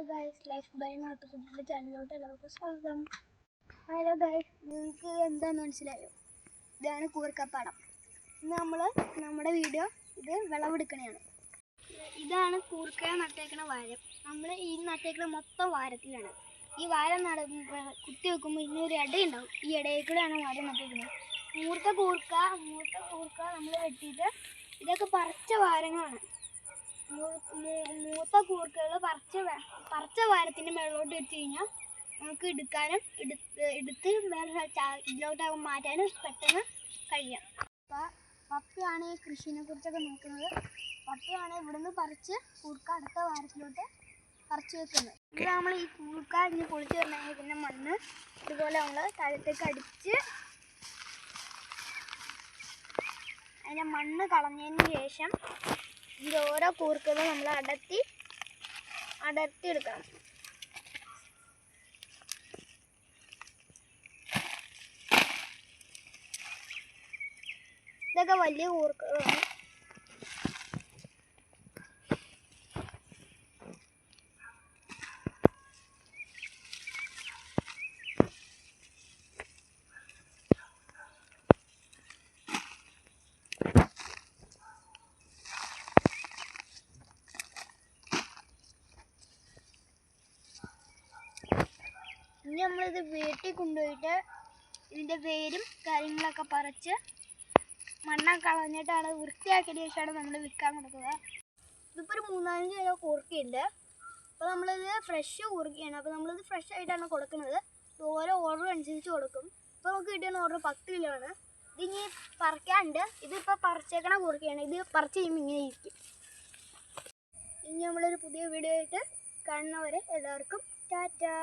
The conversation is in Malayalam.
ഹലോ ഗൈസ്, ലൈഫ് ബൈ നാട്ടുകുട്ടിയുടെ ചാനലിലോട്ട് എല്ലാവർക്കും സ്വാഗതം. ഹലോ ഗൈസ്, നിങ്ങൾക്ക് എന്താണെന്ന് മനസ്സിലായോ? ഇതാണ് കൂർക്കപ്പാടം. ഇന്ന് നമ്മുടെ വീഡിയോ ഇത് വിളവെടുക്കണതാണ്. ഇതാണ് കൂർക്ക നട്ടേക്കണ വാഴ. നമ്മൾ ഈ നട്ടേക്കണ മൊത്തം വാരത്തിലാണ്. ഈ വാഴ കുത്തി വെക്കുമ്പോൾ ഇന്നൊരു ഇടയുണ്ടാവും. ഈ ഇടയിൽ കൂടെയാണ് വാഴ നട്ടേക്കുന്നത്. മൂർത്ത കൂർക്ക നമ്മൾ വെട്ടിയിട്ട് ഇതൊക്കെ പറിച്ച വാരങ്ങളാണ്. മൂത്ത കൂർക്കകൾ പറിച്ച വാരത്തിൻ്റെ മേളിലോട്ട് വെച്ച് കഴിഞ്ഞാൽ നമുക്ക് എടുക്കാനും എടുത്ത് വേറെ ഇതിലോട്ട് മാറ്റാനും പെട്ടെന്ന് കഴിയാം. അപ്പോൾ പപ്പയാണ് ഈ കൃഷിനെ കുറിച്ചൊക്കെ നോക്കുന്നത്. പപ്പയാണ് ഇവിടുന്ന് പറിച്ച് കൂർക്ക അടുത്ത വാരത്തിലോട്ട് പറിച്ച് വെക്കുന്നത്. ഇത് നമ്മൾ ഈ കൂർക്ക ഇനി പൊളിച്ച് വരണമെങ്കിൽ പിന്നെ മണ്ണ് ഇതുപോലെ നമ്മൾ താഴത്തേക്ക് അടിച്ച് അതിൻ്റെ മണ്ണ് കളഞ്ഞതിന് ശേഷം ഇതിൻ്റെ ഓരോ കൂർക്കകളും നമ്മൾ അടർത്തി എടുക്കണം. ഇതൊക്കെ വലിയ കൂർക്കകളാണ്. ഇനി നമ്മളിത് വീട്ടിൽ കൊണ്ടുപോയിട്ട് ഇതിൻ്റെ വേരും കാര്യങ്ങളൊക്കെ പറിച്ച് മണ്ണൊക്കെ കളഞ്ഞിട്ടാണ് വൃത്തിയാക്കിയതിന് ശേഷമാണ് നമ്മൾ വിൽക്കാൻ കൊടുക്കുക. ഇതിപ്പോൾ ഒരു 3-4 കിലോ കൂർക്കയുണ്ട്. അപ്പോൾ നമ്മളിത് ഫ്രഷ് കൂർക്കയാണ്. അപ്പോൾ നമ്മളിത് ഫ്രഷ് ആയിട്ടാണ് കൊടുക്കുന്നത്. ഓരോ ഓർഡർ അനുസരിച്ച് കൊടുക്കും. ഇപ്പോൾ നമുക്ക് കിട്ടിയ ഓർഡർ 10 കിലോ ആണ്. ഇതിനി പറിക്കാണ്ട് ഇതിപ്പോൾ പറിച്ചേക്കണ കൂർക്കയാണ്. ഇത് പറിച്ച് കഴിയുമ്പോൾ ഇങ്ങനെ ഇരിക്കും. ഇനി നമ്മളൊരു പുതിയ വീഡിയോ ആയിട്ട് കാണുന്നവരെ എല്ലാവർക്കും ടാറ്റാ.